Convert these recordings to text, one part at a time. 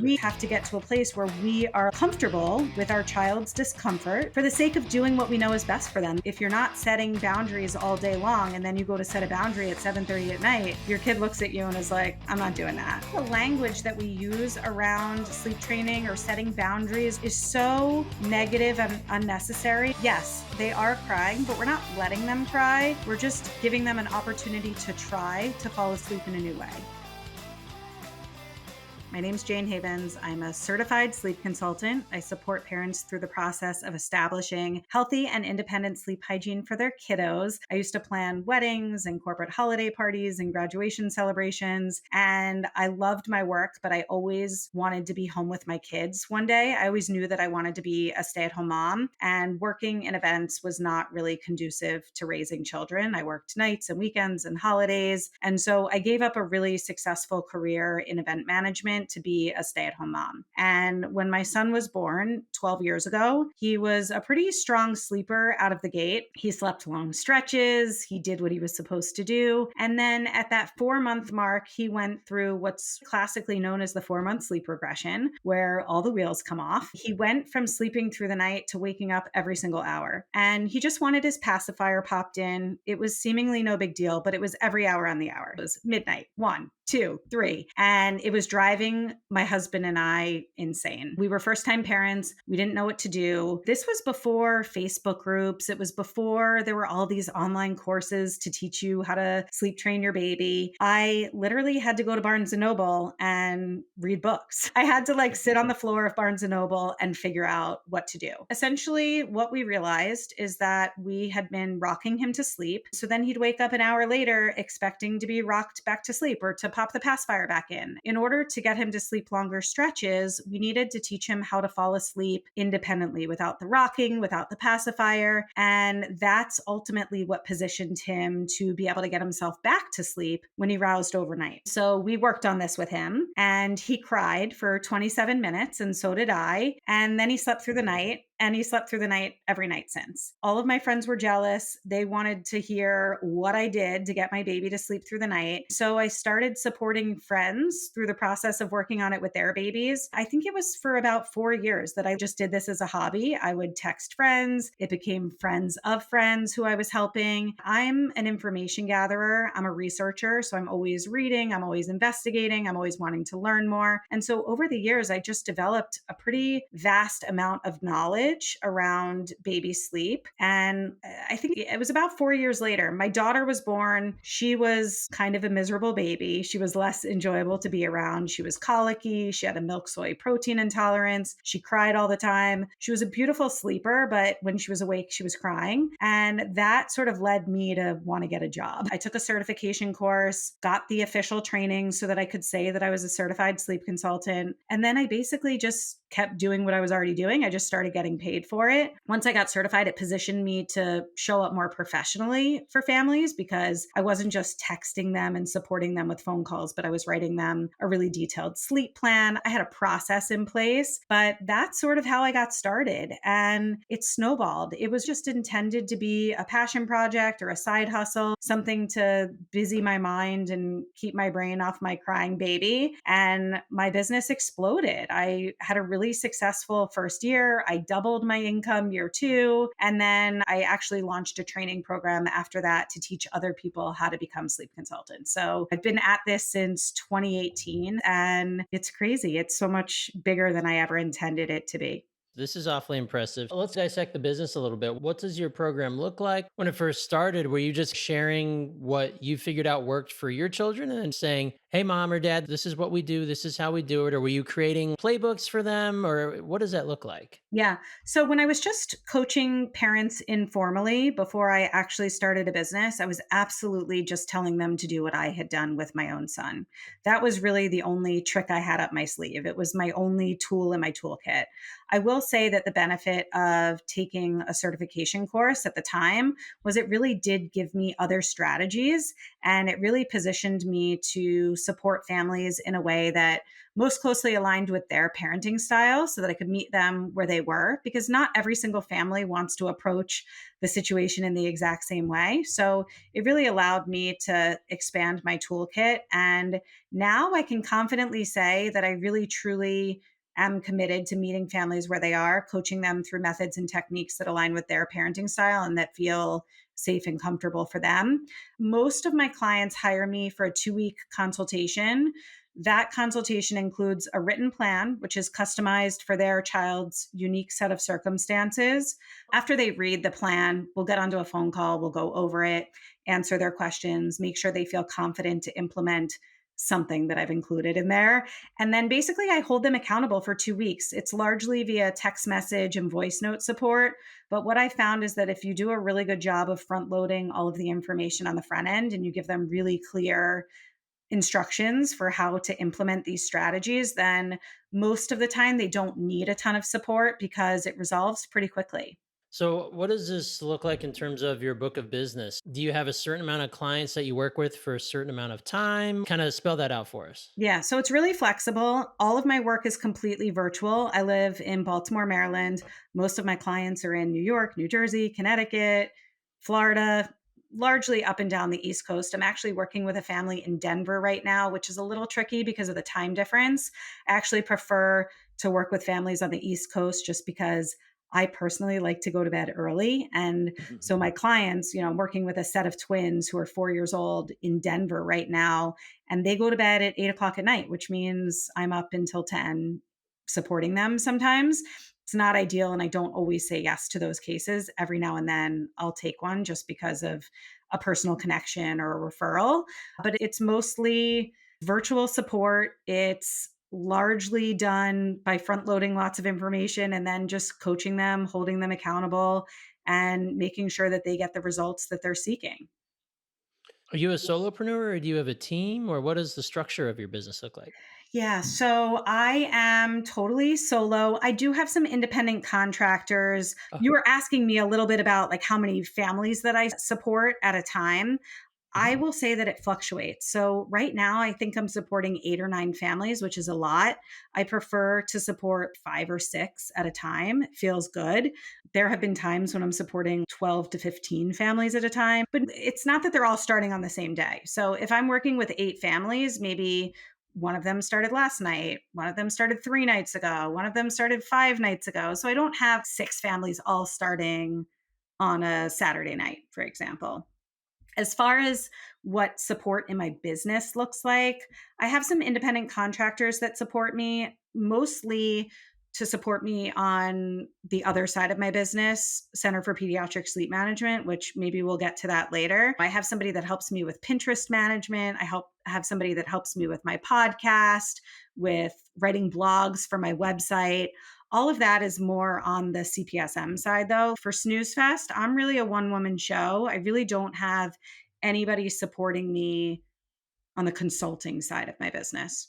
We have to get to a place where we are comfortable with our child's discomfort for the sake of doing what we know is best for them. If you're not setting boundaries all day long and then you go to set a boundary at 7:30 at night, your kid looks at you and is like, I'm not doing that. The language that we use around sleep training or setting boundaries is so negative and unnecessary. Yes, they are crying, but we're not letting them cry. We're just giving them an opportunity to try to fall asleep in a new way. My name is Jayne Havens. I'm a certified sleep consultant. I support parents through the process of establishing healthy and independent sleep hygiene for their kiddos. I used to plan weddings and corporate holiday parties and graduation celebrations, and I loved my work, but I always wanted to be home with my kids one day. I always knew that I wanted to be a stay-at-home mom, and working in events was not really conducive to raising children. I worked nights and weekends and holidays, and so I gave up a really successful career in event management to be a stay-at-home mom. And when my son was born 12 years ago, he was a pretty strong sleeper out of the gate. He slept long stretches. He did what he was supposed to do. And then at that 4-month mark, he went through what's classically known as the 4-month sleep regression, where all the wheels come off. He went from sleeping through the night to waking up every single hour. And he just wanted his pacifier popped in. It was seemingly no big deal, but it was every hour on the hour. It was midnight, 1, 2, 3. And it was driving my husband and I insane. We were first-time parents. We didn't know what to do. This was before Facebook groups. It was before there were all these online courses to teach you how to sleep train your baby. I literally had to go to Barnes & Noble and read books. I had to sit on the floor of Barnes & Noble and figure out what to do. Essentially, what we realized is that we had been rocking him to sleep. So then he'd wake up an hour later expecting to be rocked back to sleep or to pop the pacifier back in. In order to get him to sleep longer stretches, we needed to teach him how to fall asleep independently without the rocking, without the pacifier. And that's ultimately what positioned him to be able to get himself back to sleep when he roused overnight. So we worked on this with him, and he cried for 27 minutes, and so did I. And then he slept through the night. And he slept through the night every night since. All of my friends were jealous. They wanted to hear what I did to get my baby to sleep through the night. So I started supporting friends through the process of working on it with their babies. I think it was for about 4 years that I just did this as a hobby. I would text friends. It became friends of friends who I was helping. I'm an information gatherer. I'm a researcher. So I'm always reading. I'm always investigating. I'm always wanting to learn more. And so over the years, I just developed a pretty vast amount of knowledge around baby sleep. And I think it was about 4 years later, my daughter was born. She was kind of a miserable baby. She was less enjoyable to be around. She was colicky. She had a milk soy protein intolerance. She cried all the time. She was a beautiful sleeper, but when she was awake, she was crying. And that sort of led me to want to get a job. I took a certification course, got the official training so that I could say that I was a certified sleep consultant. And then I basically just kept doing what I was already doing. I just started getting paid for it. Once I got certified, it positioned me to show up more professionally for families because I wasn't just texting them and supporting them with phone calls, but I was writing them a really detailed sleep plan. I had a process in place, but that's sort of how I got started. And it snowballed. It was just intended to be a passion project or a side hustle, something to busy my mind and keep my brain off my crying baby. And my business exploded. I had a really successful first year. I doubled my income year 2. And then I actually launched a training program after that to teach other people how to become sleep consultants. So I've been at this since 2018, and it's crazy. It's so much bigger than I ever intended it to be. This is awfully impressive. Let's dissect the business a little bit. What does your program look like? When it first started, were you just sharing what you figured out worked for your children and saying, hey, mom or dad, this is what we do, this is how we do it? Or were you creating playbooks for them? Or what does that look like? Yeah. So when I was just coaching parents informally before I actually started a business, I was absolutely just telling them to do what I had done with my own son. That was really the only trick I had up my sleeve. It was my only tool in my toolkit. I will say that the benefit of taking a certification course at the time was it really did give me other strategies, and it really positioned me to support families in a way that most closely aligned with their parenting style so that I could meet them where they were, because not every single family wants to approach the situation in the exact same way. So it really allowed me to expand my toolkit. And now I can confidently say that I really truly am committed to meeting families where they are, coaching them through methods and techniques that align with their parenting style and that feel safe and comfortable for them. Most of my clients hire me for a 2 week consultation. That consultation includes a written plan, which is customized for their child's unique set of circumstances. After they read the plan, we'll get onto a phone call, we'll go over it, answer their questions, make sure they feel confident to implement something that I've included in there. And then basically, I hold them accountable for 2 weeks. It's largely via text message and voice note support. But what I found is that if you do a really good job of front loading all of the information on the front end and you give them really clear instructions for how to implement these strategies, then most of the time they don't need a ton of support because it resolves pretty quickly. So, what does this look like in terms of your book of business? Do you have a certain amount of clients that you work with for a certain amount of time? Kind of spell that out for us. Yeah, so it's really flexible. All of my work is completely virtual. I live in Baltimore, Maryland. Most of my clients are in New York, New Jersey, Connecticut, Florida, largely up and down the East Coast. I'm actually working with a family in Denver right now, which is a little tricky because of the time difference. I actually prefer to work with families on the East Coast just because I personally like to go to bed early. And so my clients, I'm working with a set of twins who are 4 years old in Denver right now, and they go to bed at 8 o'clock at night, which means I'm up until 10 supporting them sometimes. It's not ideal. And I don't always say yes to those cases. Every now and then I'll take one just because of a personal connection or a referral. But it's mostly virtual support. It's largely done by front loading lots of information and then just coaching them, holding them accountable, and making sure that they get the results that they're seeking. Are you a solopreneur or do you have a team or what does the structure of your business look like? Yeah, so I am totally solo. I do have some independent contractors. Oh, You were asking me a little bit about like how many families that I support at a time. mhm. I will say that it fluctuates. So right now, I think I'm supporting 8 or 9 families, which is a lot. I prefer to support 5 or 6 at a time. It feels good. There have been times when I'm supporting 12 to 15 families at a time, but it's not that they're all starting on the same day. So if I'm working with 8 families, maybe one of them started last night, one of them started 3 nights ago, one of them started 5 nights ago. So I don't have 6 families all starting on a Saturday night, for example. As far as what support in my business looks like, I have some independent contractors that support me, mostly to support me on the other side of my business, Center for Pediatric Sleep Management, which maybe we'll get to that later. I have somebody that helps me with Pinterest management. Have somebody that helps me with my podcast, with writing blogs for my website. All of that is more on the CPSM side, though. For Snooze Fest, I'm really a one woman show. I really don't have anybody supporting me on the consulting side of my business.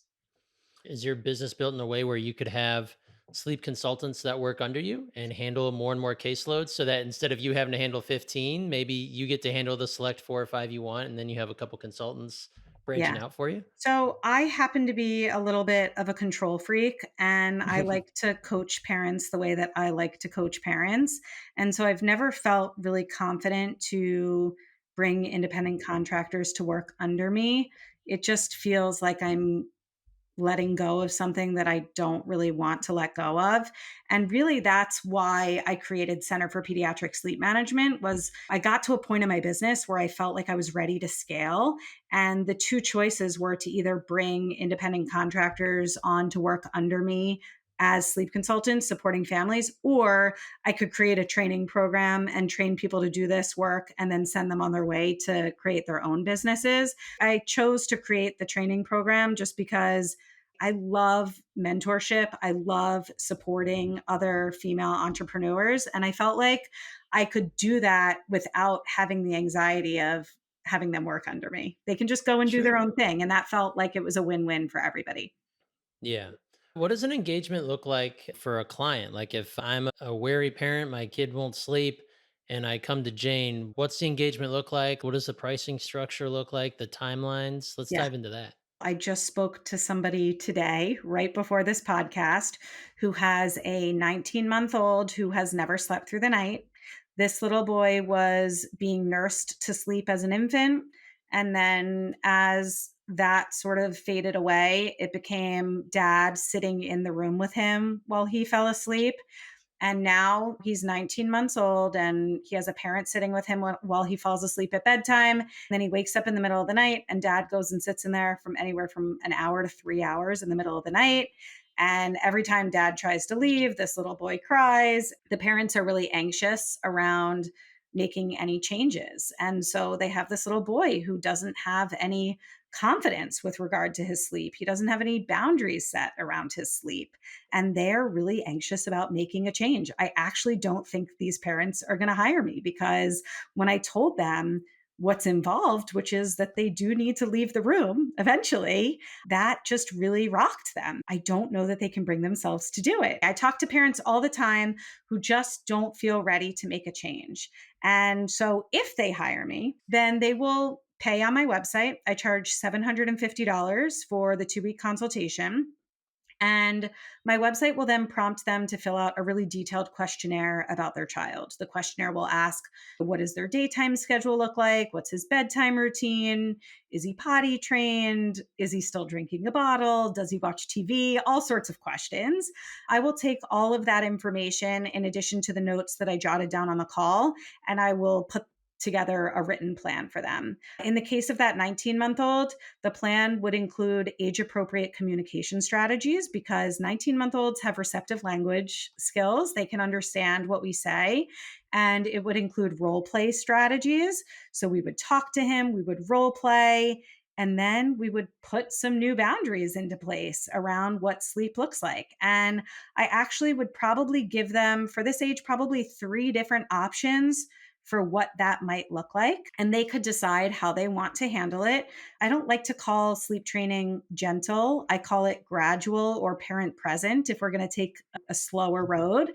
Is your business built in a way where you could have sleep consultants that work under you and handle more and more caseloads so that instead of you having to handle 15, maybe you get to handle the select 4 or 5 you want, and then you have a couple consultants branching Yeah. out for you? So I happen to be a little bit of a control freak and I like to coach parents the way that I like to coach parents. And so I've never felt really confident to bring independent contractors to work under me. It just feels like I'm letting go of something that I don't really want to let go of. And really that's why I created Center for Pediatric Sleep Management. Was I got to a point in my business where I felt like I was ready to scale, and the two choices were to either bring independent contractors on to work under me as sleep consultants supporting families, or I could create a training program and train people to do this work and then send them on their way to create their own businesses. I chose to create the training program just because I love mentorship. I love supporting other female entrepreneurs. And I felt like I could do that without having the anxiety of having them work under me. They can just go and do their Sure. own thing. And that felt like it was a win win for everybody. Yeah. What does an engagement look like for a client? Like if I'm a wary parent, my kid won't sleep, and I come to Jane, what's the engagement look like? What does the pricing structure look like? The timelines? Let's Yeah. dive into that. I just spoke to somebody today, right before this podcast, who has a 19-month-old who has never slept through the night. This little boy was being nursed to sleep as an infant. And then, as that sort of faded away, it became dad sitting in the room with him while he fell asleep. And now he's 19 months old and he has a parent sitting with him while he falls asleep at bedtime. And then he wakes up in the middle of the night and dad goes and sits in there from anywhere from an hour to 3 hours in the middle of the night. And every time dad tries to leave, this little boy cries. The parents are really anxious around making any changes. And so they have this little boy who doesn't have any confidence with regard to his sleep. He doesn't have any boundaries set around his sleep, and they're really anxious about making a change. I actually don't think these parents are going to hire me because when I told them what's involved, which is that they do need to leave the room eventually, that just really rocked them. I don't know that they can bring themselves to do it. I talk to parents all the time who just don't feel ready to make a change. And so if they hire me, then they will pay on my website. I charge $750 for the 2 week consultation. And my website will then prompt them to fill out a really detailed questionnaire about their child. The questionnaire will ask, what does their daytime schedule look like? What's his bedtime routine? Is he potty trained? Is he still drinking a bottle? Does he watch TV? All sorts of questions. I will take all of that information in addition to the notes that I jotted down on the call, and I will put together a written plan for them. In the case of that 19-month-old, the plan would include age appropriate communication strategies because 19-month-olds have receptive language skills. They can understand what we say. And it would include role play strategies. So we would talk to him, we would role play, and then we would put some new boundaries into place around what sleep looks like. And I actually would probably give them, for this age, probably 3 different options for what that might look like. And they could decide how they want to handle it. I don't like to call sleep training gentle. I call it gradual or parent present if we're going to take a slower road.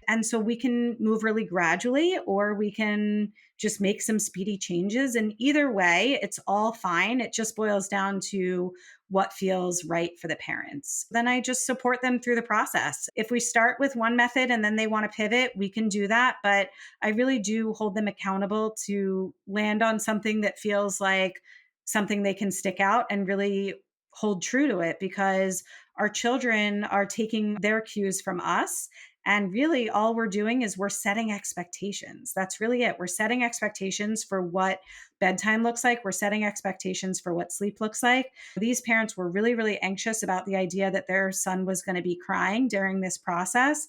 And so we can move really gradually, or we can just make some speedy changes. And either way, it's all fine. It just boils down to what feels right for the parents. Then I just support them through the process. If we start with one method and then they want to pivot, we can do that. But I really do hold them accountable to land on something that feels like something they can stick out and really hold true to it, because our children are taking their cues from us. And really, all we're doing is we're setting expectations. That's really it. We're setting expectations for what bedtime looks like. We're setting expectations for what sleep looks like. These parents were really, really anxious about the idea that their son was going to be crying during this process.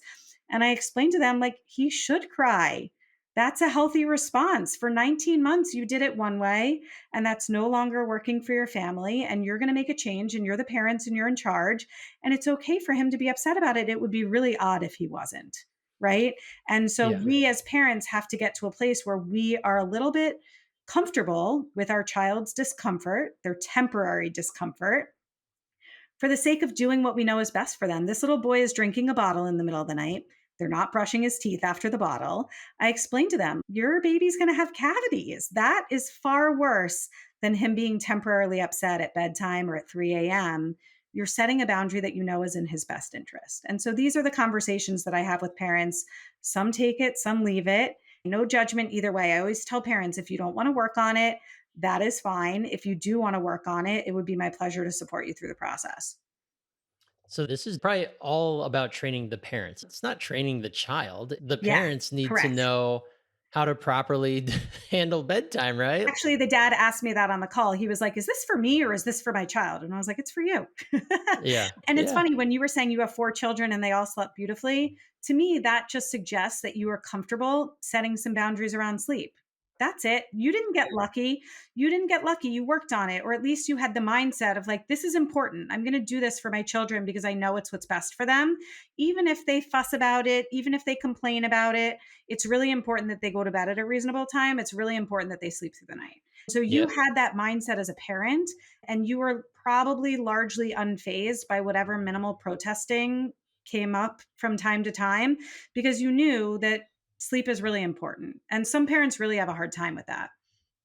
And I explained to them, like, he should cry. That's a healthy response. For 19 months, you did it one way, and that's no longer working for your family. And you're going to make a change, and you're the parents and you're in charge. And it's okay for him to be upset about it. It would be really odd if he wasn't. Right. And so Yeah. we as parents have to get to a place where we are a little bit comfortable with our child's discomfort, their temporary discomfort, for the sake of doing what we know is best for them. This little boy is drinking a bottle in the middle of the night. They're not brushing his teeth after the bottle. I explained to them, your baby's going to have cavities. That is far worse than him being temporarily upset at bedtime or at 3 a.m. You're setting a boundary that you know is in his best interest. And so these are the conversations that I have with parents. Some take it, some leave it. No judgment either way. I always tell parents, if you don't want to work on it, that is fine. If you do want to work on it, it would be my pleasure to support you through the process. So this is probably all about training the parents. It's not training the child. The Yeah, parents need to correct. know how to properly handle bedtime, right? Actually, the dad asked me that on the call. He was like, "Is this for me or is this for my child?" And I was like, "It's for you." Yeah. And it's Yeah. funny when you were saying you have 4 children and they all slept beautifully. To me, that just suggests that you are comfortable setting some boundaries around sleep. That's it. You didn't get lucky. You didn't get lucky. You worked on it, or at least you had the mindset of like, this is important. I'm going to do this for my children because I know it's what's best for them. Even if they fuss about it, even if they complain about it, it's really important that they go to bed at a reasonable time. It's really important that they sleep through the night. So you Yep. had that mindset as a parent, and you were probably largely unfazed by whatever minimal protesting came up from time to time, because you knew that sleep is really important. And some parents really have a hard time with that.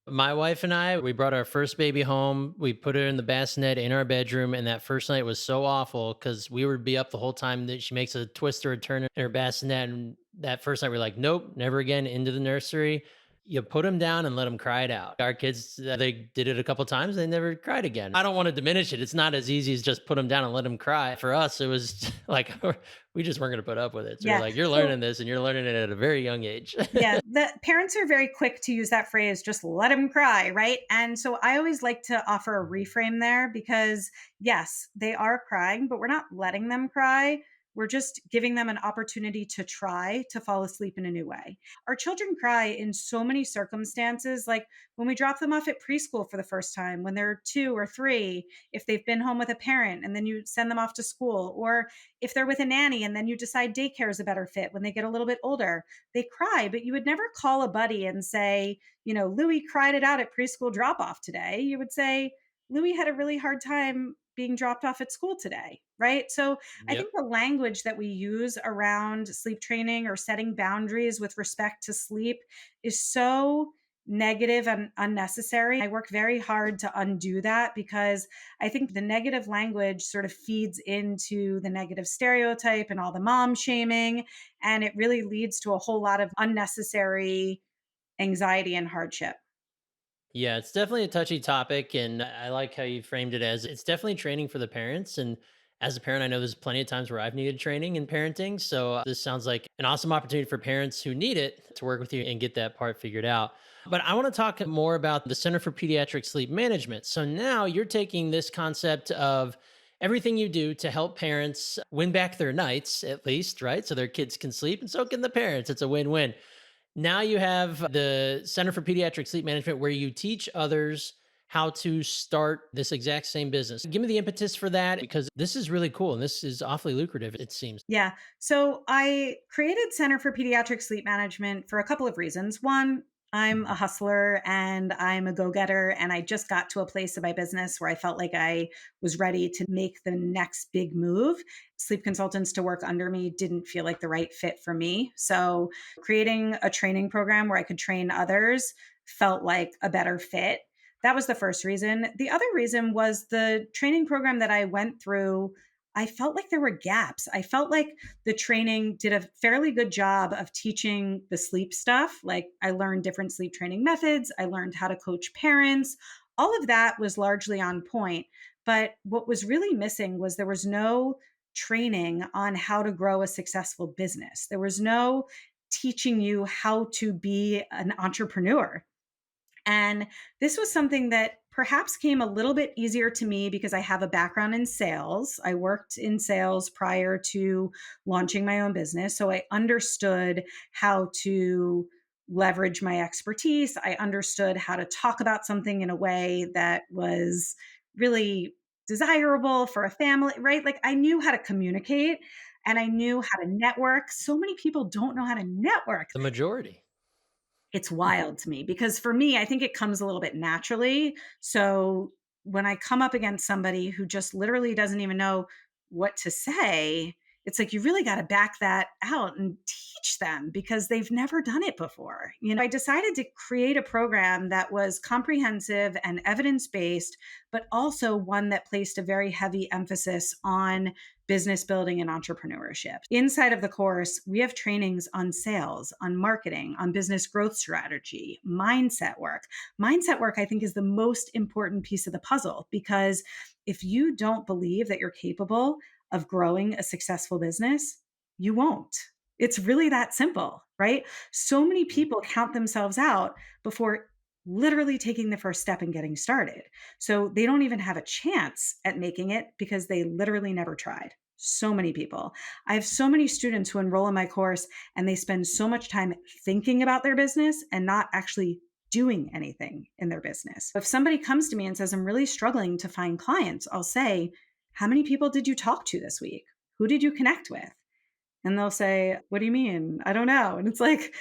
My wife and I, we brought our first baby home. We put her in the bassinet in our bedroom. And that first night was so awful because we would be up the whole time that she makes a twist or a turn in her bassinet. And that first night, we're like, nope, never again into the nursery. You put them down and let them cry it out. Our kids, they did it a couple times. They never cried again. I don't want to diminish it. It's not as easy as just put them down and let them cry. For us, it was like, we just weren't going to put up with it. So we're Yeah. like, you're So learning this and you're learning it at a very young age. yeah, the parents are very quick to use that phrase, just let him cry, right? And so I always like to offer a reframe there because, yes, they are crying, but we're not letting them cry. We're just giving them an opportunity to try to fall asleep in a new way. Our children cry in so many circumstances, like when we drop them off at preschool for the first time, when they're 2 or 3, if they've been home with a parent and then you send them off to school, or if they're with a nanny and then you decide daycare is a better fit when they get a little bit older, they cry, but you would never call a buddy and say, Louis cried it out at preschool drop off today. You would say, Louis had a really hard time being dropped off at school today. Right. So I Yep. think the language that we use around sleep training or setting boundaries with respect to sleep is so negative and unnecessary. I work very hard to undo that because I think the negative language sort of feeds into the negative stereotype and all the mom shaming, and it really leads to a whole lot of unnecessary anxiety and hardship. Yeah, it's definitely a touchy topic. And I like how you framed it as it's definitely training for the parents. And as a parent, I know there's plenty of times where I've needed training in parenting. So this sounds like an awesome opportunity for parents who need it to work with you and get that part figured out. But I want to talk more about the Center for Pediatric Sleep Management. So now you're taking this concept of everything you do to help parents win back their nights, at least, right? So their kids can sleep and so can the parents. It's a win win. Now you have the Center for Pediatric Sleep Management where you teach others how to start this exact same business. Give me the impetus for that because this is really cool and this is awfully lucrative, it seems. Yeah. So I created Center for Pediatric Sleep Management for a couple of reasons. One, I'm a hustler and I'm a go getter. And I just got to a place in my business where I felt like I was ready to make the next big move. Sleep consultants to work under me didn't feel like the right fit for me. So creating a training program where I could train others felt like a better fit. That was the first reason. The other reason was the training program that I went through. I felt like there were gaps. I felt like the training did a fairly good job of teaching the sleep stuff. Like I learned different sleep training methods, I learned how to coach parents. All of that was largely on point. But what was really missing was there was no training on how to grow a successful business. There was no teaching you how to be an entrepreneur. And this was something that perhaps came a little bit easier to me because I have a background in sales. I worked in sales prior to launching my own business. So I understood how to leverage my expertise. I understood how to talk about something in a way that was really desirable for a family, right? Like I knew how to communicate and I knew how to network. So many people don't know how to network. The majority. It's wild to me because for me, I think it comes a little bit naturally. So when I come up against somebody who just literally doesn't even know what to say, it's like you really got to back that out and teach them because they've never done it before. I decided to create a program that was comprehensive and evidence based, but also one that placed a very heavy emphasis on business building and entrepreneurship. Inside of the course, we have trainings on sales, on marketing, on business growth strategy, mindset work. Mindset work, I think, is the most important piece of the puzzle because if you don't believe that you're capable of growing a successful business, you won't. It's really that simple, right? So many people count themselves out before literally taking the first step and getting started. So they don't even have a chance at making it because they literally never tried. So many people. I have so many students who enroll in my course and they spend so much time thinking about their business and not actually doing anything in their business. If somebody comes to me and says, I'm really struggling to find clients, I'll say, how many people did you talk to this week? Who did you connect with? And they'll say, what do you mean? I don't know. And it's like,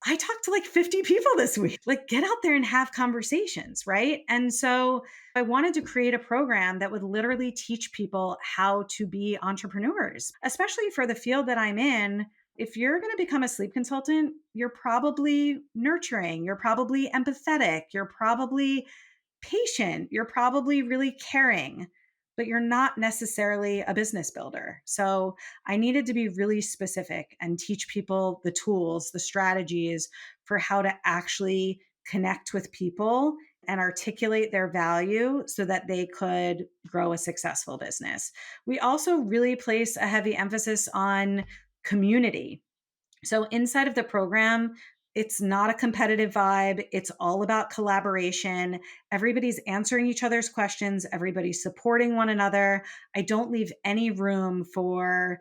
I talked to like 50 people this week. Like, get out there and have conversations, right? And so I wanted to create a program that would literally teach people how to be entrepreneurs, especially for the field that I'm in. If you're going to become a sleep consultant, you're probably nurturing, you're probably empathetic, you're probably patient, you're probably really caring, but you're not necessarily a business builder. So I needed to be really specific and teach people the tools, the strategies for how to actually connect with people and articulate their value so that they could grow a successful business. We also really place a heavy emphasis on community. So inside of the program, it's not a competitive vibe. It's all about collaboration. Everybody's answering each other's questions, everybody's supporting one another. I don't leave any room for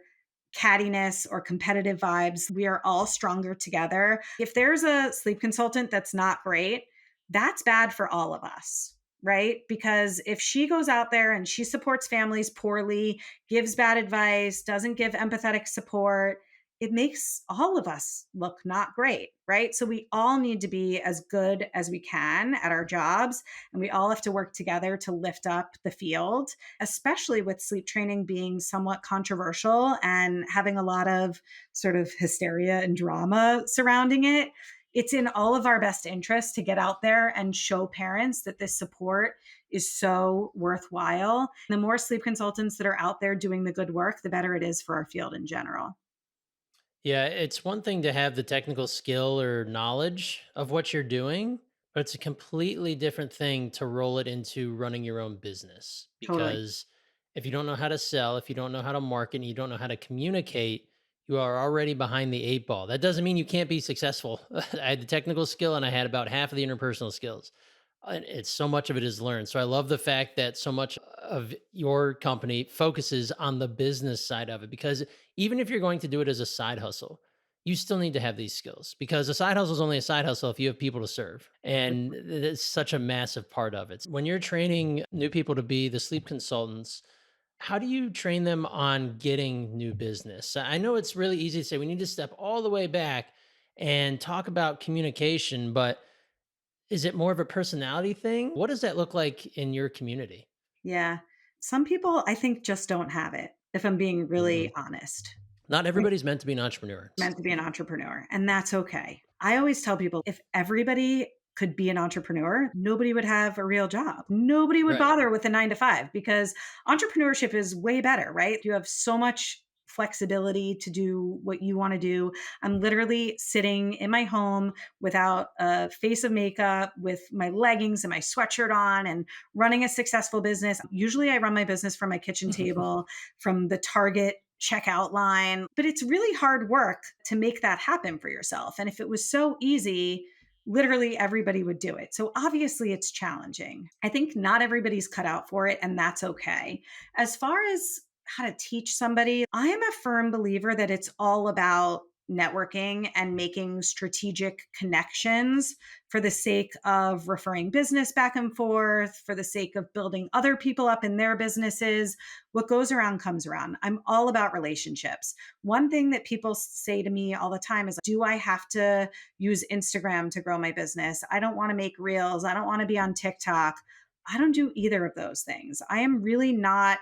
cattiness or competitive vibes. We are all stronger together. If there's a sleep consultant that's not great, that's bad for all of us, right? Because if she goes out there and she supports families poorly, gives bad advice, doesn't give empathetic support, it makes all of us look not great, right? So we all need to be as good as we can at our jobs, and we all have to work together to lift up the field, especially with sleep training being somewhat controversial and having a lot of sort of hysteria and drama surrounding it. It's in all of our best interest to get out there and show parents that this support is so worthwhile. The more sleep consultants that are out there doing the good work, the better it is for our field in general. Yeah, it's one thing to have the technical skill or knowledge of what you're doing, but it's a completely different thing to roll it into running your own business. Totally. Because if you don't know how to sell, if you don't know how to market, and you don't know how to communicate, you are already behind the eight ball. That doesn't mean you can't be successful. I had the technical skill and I had about half of the interpersonal skills. And it's so much of it is learned. So I love the fact that so much of your company focuses on the business side of it, because even if you're going to do it as a side hustle, you still need to have these skills, because a side hustle is only a side hustle if you have people to serve. And it's such a massive part of it. When you're training new people to be the sleep consultants, how do you train them on getting new business? I know it's really easy to say we need to step all the way back and talk about communication, but is it more of a personality thing? What does that look like in your community? Yeah. Some people, I think, just don't have it, if I'm being really Mhm. honest. Not Right. everybody's meant to be an entrepreneur. Meant to be an entrepreneur, and that's okay. I always tell people if everybody could be an entrepreneur, nobody would have a real job. Nobody would Right. bother with a 9 to 5 because entrepreneurship is way better, right? You have so much flexibility to do what you want to do. I'm literally sitting in my home without a face of makeup, with my leggings and my sweatshirt on, and running a successful business. Usually I run my business from my kitchen table, from the Target checkout line, but it's really hard work to make that happen for yourself. And if it was so easy, literally everybody would do it. So obviously it's challenging. I think not everybody's cut out for it, and that's okay. As far as how to teach somebody, I am a firm believer that it's all about networking and making strategic connections for the sake of referring business back and forth, for the sake of building other people up in their businesses. What goes around comes around. I'm all about relationships. One thing that people say to me all the time is, do I have to use Instagram to grow my business? I don't want to make reels. I don't want to be on TikTok. I don't do either of those things. I am really not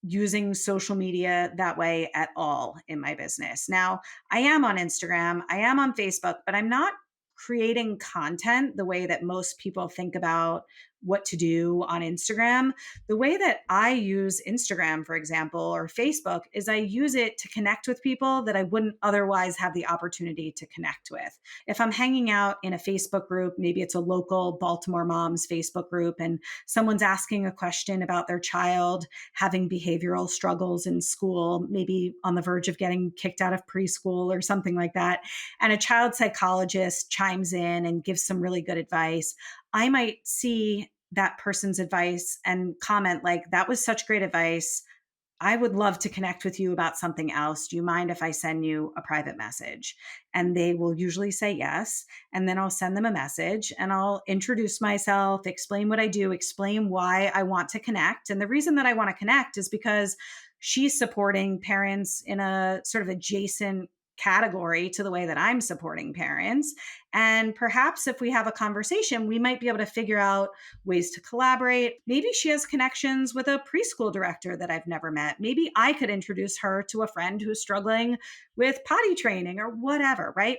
using social media that way at all in my business. Now, I am on Instagram, I am on Facebook, but I'm not creating content the way that most people think about what to do on Instagram. The way that I use Instagram, for example, or Facebook, is I use it to connect with people that I wouldn't otherwise have the opportunity to connect with. If I'm hanging out in a Facebook group, maybe it's a local Baltimore moms Facebook group, and someone's asking a question about their child having behavioral struggles in school, maybe on the verge of getting kicked out of preschool or something like that, and a child psychologist chimes in and gives some really good advice, I might see that person's advice and comment like, that was such great advice. I would love to connect with you about something else. Do you mind if I send you a private message? And they will usually say yes. And then I'll send them a message and I'll introduce myself, explain what I do, explain why I want to connect. And the reason that I want to connect is because she's supporting parents in a sort of adjacent category to the way that I'm supporting parents. And perhaps if we have a conversation, we might be able to figure out ways to collaborate. Maybe she has connections with a preschool director that I've never met. Maybe I could introduce her to a friend who's struggling with potty training or whatever, right?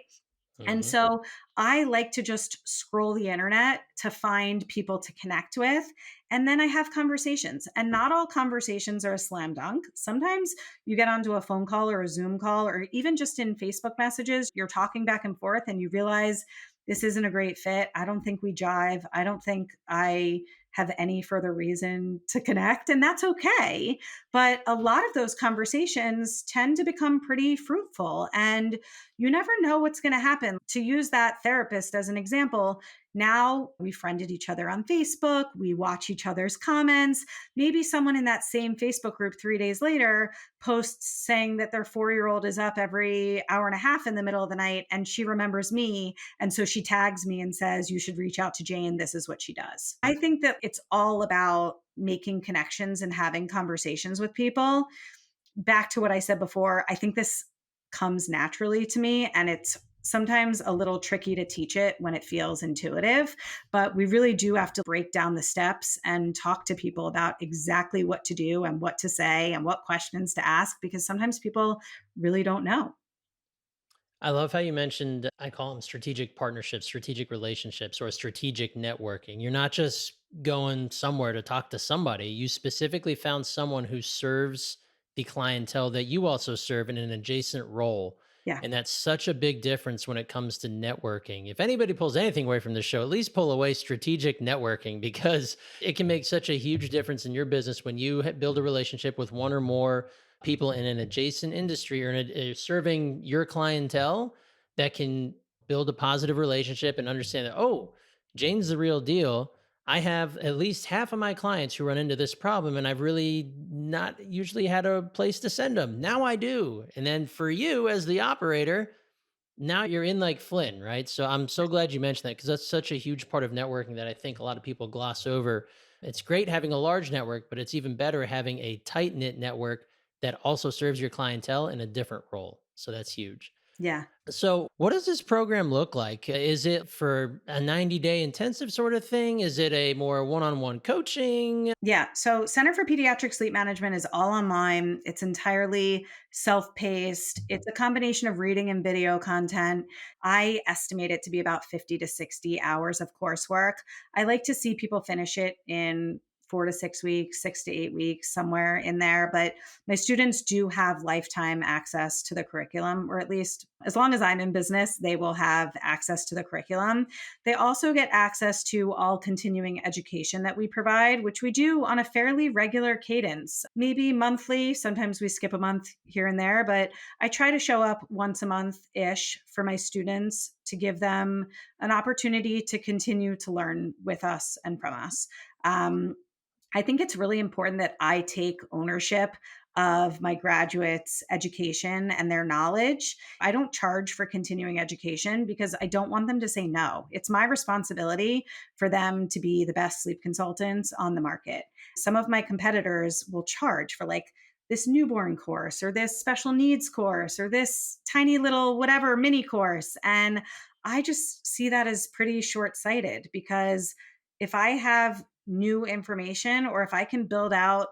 And Mhm. so I like to just scroll the internet to find people to connect with. And then I have conversations. And not all conversations are a slam dunk. Sometimes you get onto a phone call or a Zoom call, or even just in Facebook messages, you're talking back and forth and you realize this isn't a great fit. I don't think we jive. I don't think I have any further reason to connect. And that's okay. But a lot of those conversations tend to become pretty fruitful. And you never know what's going to happen. To use that therapist as an example, now we friended each other on Facebook, we watch each other's comments. Maybe someone in that same Facebook group 3 days later posts saying that their 4 year old is up every hour and a half in the middle of the night and she remembers me. And so she tags me and says, "You should reach out to Jayne. This is what she does." I think that it's all about making connections and having conversations with people. Back to what I said before, I think this comes naturally to me and it's sometimes a little tricky to teach it when it feels intuitive, but we really do have to break down the steps and talk to people about exactly what to do and what to say and what questions to ask because sometimes people really don't know. I love how you mentioned, I call them strategic partnerships, strategic relationships, or strategic networking. You're not just going somewhere to talk to somebody. You specifically found someone who serves the clientele that you also serve in an adjacent role. Yeah. And that's such a big difference when it comes to networking. If anybody pulls anything away from this show, at least pull away strategic networking because it can make such a huge difference in your business when you build a relationship with one or more people in an adjacent industry or serving your clientele that can build a positive relationship and understand that, oh, Jane's the real deal. I have at least half of my clients who run into this problem, and I've really not usually had a place to send them. Now I do. And then for you as the operator, now you're in like Flynn, right? So I'm so glad you mentioned that because that's such a huge part of networking that I think a lot of people gloss over. It's great having a large network, but it's even better having a tight knit network that also serves your clientele in a different role. So that's huge. Yeah. So, what does this program look like? Is it for a 90-day intensive sort of thing? Is it a more one on one coaching? Yeah. So, Center for Pediatric Sleep Management is all online. It's entirely self paced. It's a combination of reading and video content. I estimate it to be about 50 to 60 hours of coursework. I like to see people finish it in 4 to 6 weeks, 6 to 8 weeks, somewhere in there. But my students do have lifetime access to the curriculum, or at least as long as I'm in business, they will have access to the curriculum. They also get access to all continuing education that we provide, which we do on a fairly regular cadence, maybe monthly. Sometimes we skip a month here and there, but I try to show up once a month ish for my students to give them an opportunity to continue to learn with us and from us. Um, I think it's really important that I take ownership of my graduates' education and their knowledge. I don't charge for continuing education because I don't want them to say no. It's my responsibility for them to be the best sleep consultants on the market. Some of my competitors will charge for like this newborn course or this special needs course or this tiny little whatever mini course. And I just see that as pretty short sighted because if I have new information or if I can build out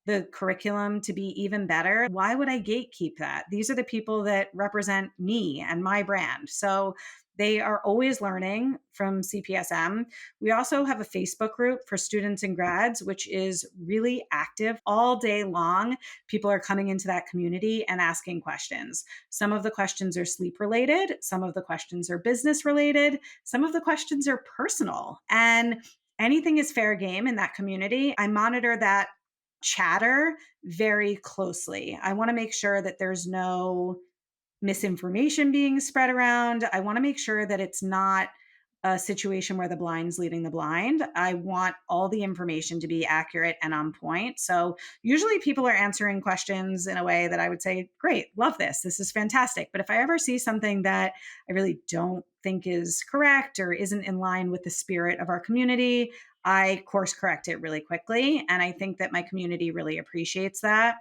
the curriculum to be even better, why would I gatekeep that? These are the people that represent me and my brand. So they are always learning from CPSM. We also have a Facebook group for students and grads, which is really active all day long. People are coming into that community and asking questions. Some of the questions are sleep related, some of the questions are business related, some of the questions are personal. And anything is fair game in that community. I monitor that chatter very closely. I want to make sure that there's no misinformation being spread around. I want to make sure that it's not a situation where the blind's leading the blind. I want all the information to be accurate and on point. So usually people are answering questions in a way that I would say, great, love this. This is fantastic. But if I ever see something that I really don't think is correct or isn't in line with the spirit of our community, I course correct it really quickly. And I think that my community really appreciates that.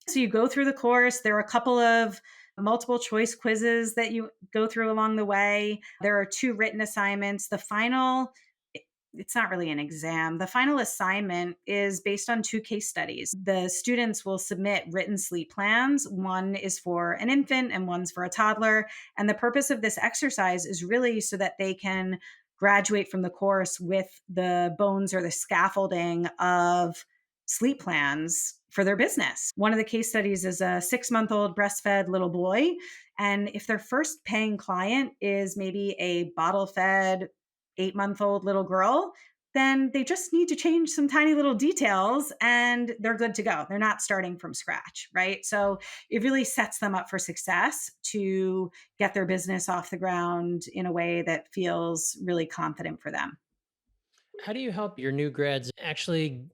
So you go through the course. There are a couple of multiple choice quizzes that you go through along the way. There are two written assignments. The final, it's not really an exam. The final assignment is based on two case studies. The students will submit written sleep plans. One is for an infant and one's for a toddler. And the purpose of this exercise is really so that they can graduate from the course with the bones or the scaffolding of sleep plans for their business. One of the case studies is a 6-month-old breastfed little boy. And if their first paying client is maybe a bottle fed 8-month-old little girl, then they just need to change some tiny little details and they're good to go. They're not starting from scratch, right? So it really sets them up for success to get their business off the ground in a way that feels really confident for them. How do you help your new grads actually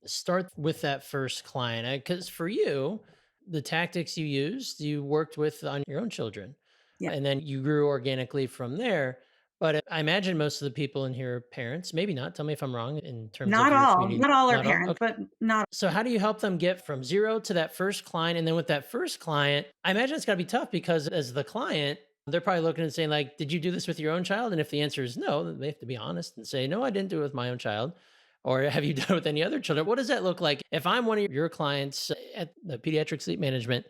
start with that first client? Because for you, the tactics you used, you worked with on your own children, Yeah. and then you grew organically from there. But I imagine most of the people in here are parents. Maybe not. Tell me if I'm wrong in terms of Not your all, community. not all are Not all. parents, Okay. but not. So how do you help them get from zero to that first client? And then with that first client, I imagine it's got to be tough because as the client, they're probably looking and saying, like, did you do this with your own child? And if the answer is no, then they have to be honest and say, no, I didn't do it with my own child. Or have you done it with any other children? What does that look like? If I'm one of your clients at the Pediatric Sleep Management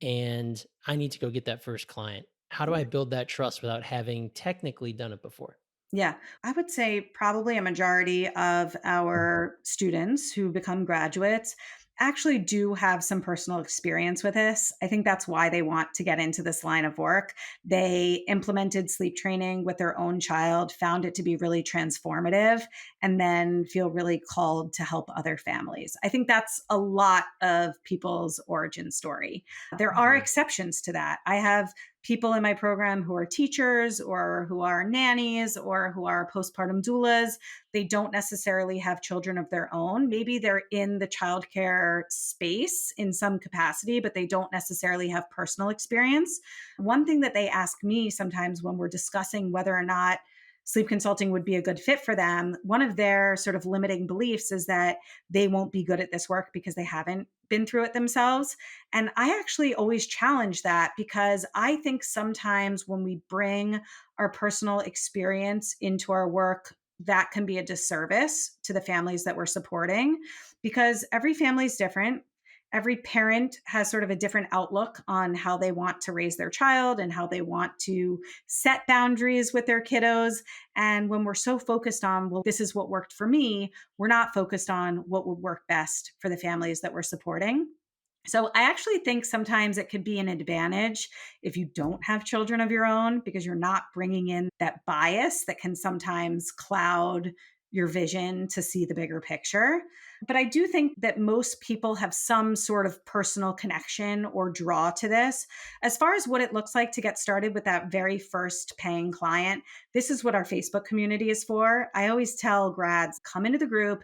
and I need to go get that first client, how do I build that trust without having technically done it before? Yeah, I would say probably a majority of our students who become graduates actually do have some personal experience with this. I think that's why they want to get into this line of work. They implemented sleep training with their own child, found it to be really transformative, and then feel really called to help other families. I think that's a lot of people's origin story. There are Mhm. exceptions to that. I have people in my program who are teachers or who are nannies or who are postpartum doulas. They don't necessarily have children of their own. Maybe they're in the childcare space in some capacity, but they don't necessarily have personal experience. One thing that they ask me sometimes when we're discussing whether or not sleep consulting would be a good fit for them, one of their sort of limiting beliefs is that they won't be good at this work because they haven't been through it themselves. And I actually always challenge that because I think sometimes when we bring our personal experience into our work, that can be a disservice to the families that we're supporting because every family is different. Every parent has sort of a different outlook on how they want to raise their child and how they want to set boundaries with their kiddos. And when we're so focused on, well, this is what worked for me, we're not focused on what would work best for the families that we're supporting. So I actually think sometimes it could be an advantage if you don't have children of your own because you're not bringing in that bias that can sometimes cloud your vision to see the bigger picture. But I do think that most people have some sort of personal connection or draw to this. As far as what it looks like to get started with that very first paying client, this is what our Facebook community is for. I always tell grads, come into the group,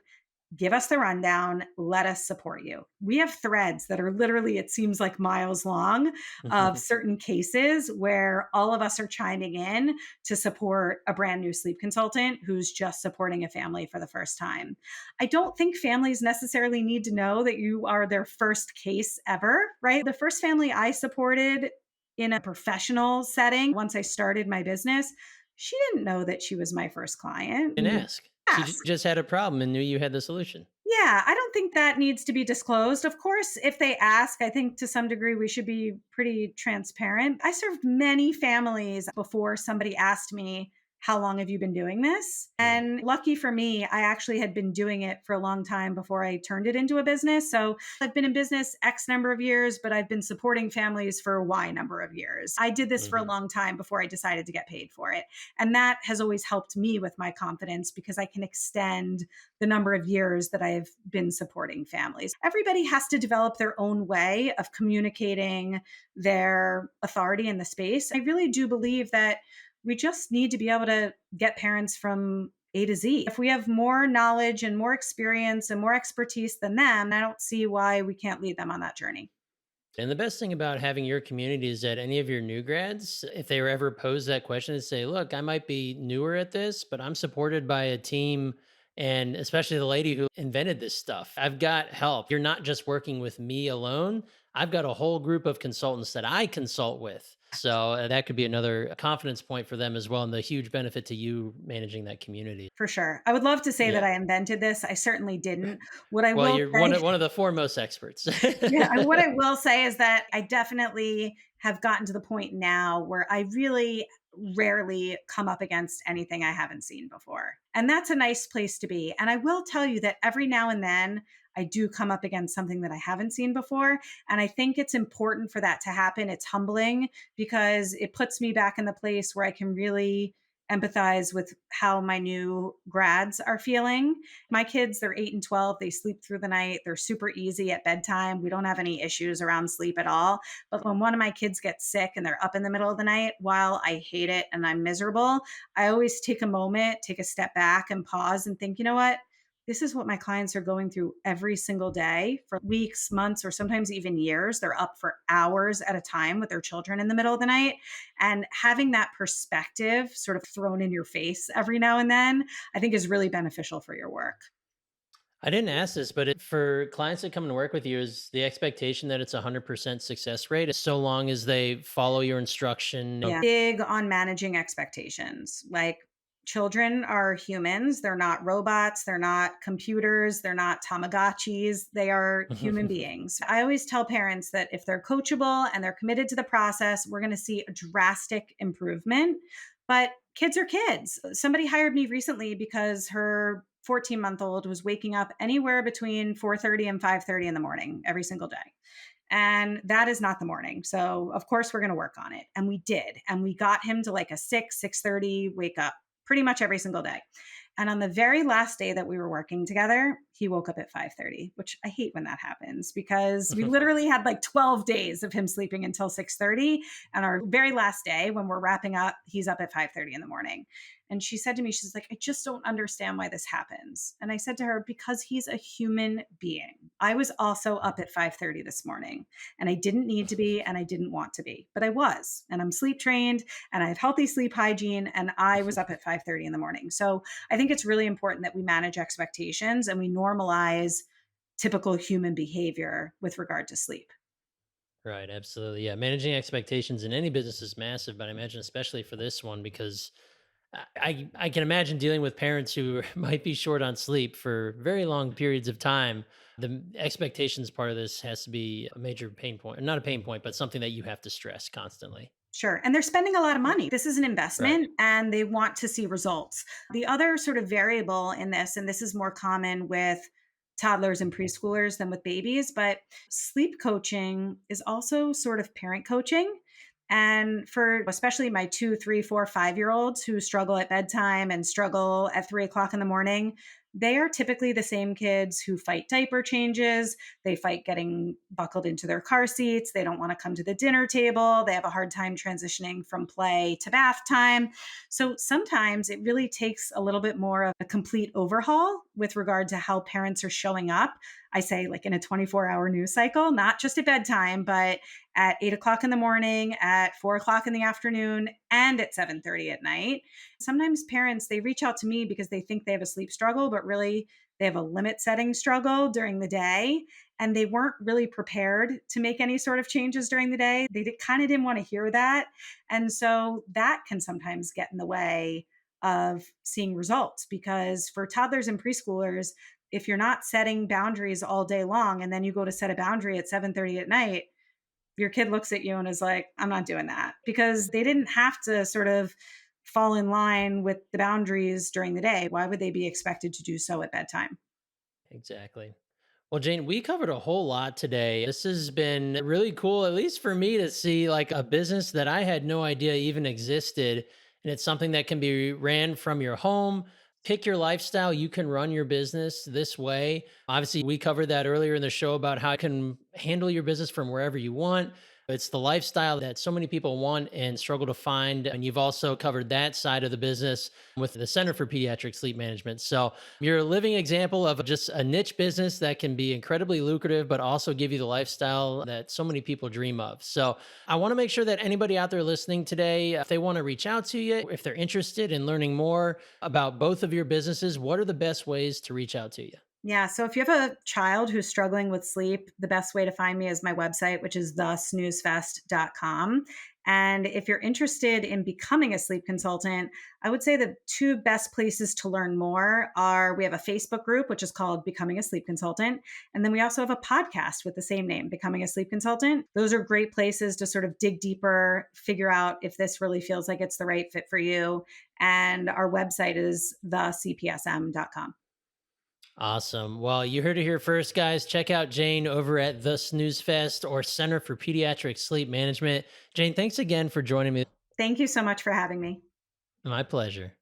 give us the rundown, let us support you. We have threads that are literally, it seems like miles long of certain cases where all of us are chiming in to support a brand new sleep consultant who's just supporting a family for the first time. I don't think families necessarily need to know that you are their first case ever, right? The first family I supported in a professional setting, once I started my business, she didn't know that she was my first client. And ask. She Ask. just had a problem and knew you had the solution. Yeah, I don't think that needs to be disclosed. Of course, if they ask, I think to some degree we should be pretty transparent. I served many families before somebody asked me, how long have you been doing this? Mm. And lucky for me, I actually had been doing it for a long time before I turned it into a business. So I've been in business X number of years, but I've been supporting families for Y number of years. I did this for a Mhm. long time before I decided to get paid for it. And that has always helped me with my confidence because I can extend the number of years that I've been supporting families. Everybody has to develop their own way of communicating their authority in the space. I really do believe that we just need to be able to get parents from A to Z. If we have more knowledge and more experience and more expertise than them, I don't see why we can't lead them on that journey. And the best thing about having your community is that any of your new grads, if they were ever posed that question and say, look, I might be newer at this, but I'm supported by a team And especially the lady who invented this stuff. I've got help. You're not just working with me alone. I've got a whole group of consultants that I consult with. So that could be another confidence point for them as well. And the huge benefit to you managing that community. For sure. I would love to say that Yeah. I invented this. I certainly didn't. What I Well, will you're say one of the foremost experts. Yeah, and what I will say is that I definitely have gotten to the point now where I really rarely come up against anything I haven't seen before. And that's a nice place to be. And I will tell you that every now and then I do come up against something that I haven't seen before. And I think it's important for that to happen. It's humbling because it puts me back in the place where I can really empathize with how my new grads are feeling. My kids, they're 8 and 12. They sleep through the night. They're super easy at bedtime. We don't have any issues around sleep at all. But when one of my kids gets sick and they're up in the middle of the night, while I hate it and I'm miserable, I always take a moment, take a step back and pause and think, you know what? This is what my clients are going through every single day for weeks, months, or sometimes even years. They're up for hours at a time with their children in the middle of the night. And having that perspective sort of thrown in your face every now and then, I think is really beneficial for your work. I didn't ask this, but for clients that come and work with you, is the expectation that it's 100% success rate so long as they follow your instruction? Yeah. Big on managing expectations. Like children are humans. They're not robots. They're not computers. They're not Tamagotchis. They are human beings. I always tell parents that if they're coachable and they're committed to the process, we're going to see a drastic improvement. But kids are kids. Somebody hired me recently because her 14-month-old was waking up anywhere between 4:30 and 5:30 in the morning every single day. And that is not the morning. So of course we're going to work on it. And we did. And we got him to like a 6:30 wake up pretty much every single day. And on the very last day that we were working together, he woke up at 5:30, which I hate when that happens because we literally had like 12 days of him sleeping until 6:30. And our very last day when we're wrapping up, he's up at 5:30 in the morning. And she said to me, she's like, I just don't understand why this happens. And I said to her, because he's a human being. I was also up at 5:30 this morning and I didn't need to be and I didn't want to be, but I was. And I'm sleep trained and I have healthy sleep hygiene and I was up at 5:30 in the morning. So I think it's really important that we manage expectations and we normalize typical human behavior with regard to sleep. Right, absolutely. Yeah, managing expectations in any business is massive, but I imagine especially for this one because I can imagine dealing with parents who might be short on sleep for very long periods of time. The expectations part of this has to be a major pain point, not a pain point, but something that you have to stress constantly. Sure. And they're spending a lot of money. This is an Right. investment and they want to see results. The other sort of variable in this, and this is more common with toddlers and preschoolers than with babies, but sleep coaching is also sort of parent coaching. And for especially my 2, 3, 4, 5 year olds who struggle at bedtime and struggle at 3 o'clock in the morning, they are typically the same kids who fight diaper changes. They fight getting buckled into their car seats. They don't want to come to the dinner table. They have a hard time transitioning from play to bath time. So sometimes it really takes a little bit more of a complete overhaul with regard to how parents are showing up. I say, like in a 24-hour news cycle, not just at bedtime, but at 8 o'clock in the morning, at 4 o'clock in the afternoon, and at 7:30 at night. Sometimes parents, they reach out to me because they think they have a sleep struggle, but really they have a limit setting struggle during the day. And they weren't really prepared to make any sort of changes during the day. They kind of didn't want to hear that. And so that can sometimes get in the way of seeing results because for toddlers and preschoolers, if you're not setting boundaries all day long and then you go to set a boundary at 7:30 at night, your kid looks at you and is like, I'm not doing that because they didn't have to sort of fall in line with the boundaries during the day. Why would they be expected to do so at bedtime? Exactly. Well, Jane, we covered a whole lot today. This has been really cool, at least for me, to see like a business that I had no idea even existed. And it's something that can be ran from your home. Pick your lifestyle. You can run your business this way. Obviously, we covered that earlier in the show about how you can handle your business from wherever you want. It's the lifestyle that so many people want and struggle to find. And you've also covered that side of the business with the Center for Pediatric Sleep Management. So you're a living example of just a niche business that can be incredibly lucrative, but also give you the lifestyle that so many people dream of. So I want to make sure that anybody out there listening today, if they want to reach out to you, if they're interested in learning more about both of your businesses, what are the best ways to reach out to you? Yeah. So if you have a child who's struggling with sleep, the best way to find me is my website, which is thesnoozefest.com. And if you're interested in becoming a sleep consultant, I would say the two best places to learn more are we have a Facebook group, which is called Becoming a Sleep Consultant. And then we also have a podcast with the same name, Becoming a Sleep Consultant. Those are great places to sort of dig deeper, figure out if this really feels like it's the right fit for you. And our website is thecpsm.com. Awesome. Well, you heard it here first, guys. Check out Jayne over at the Snooze Fest or Center for Pediatric Sleep Management. Jayne, thanks again for joining me. Thank you so much for having me. My pleasure.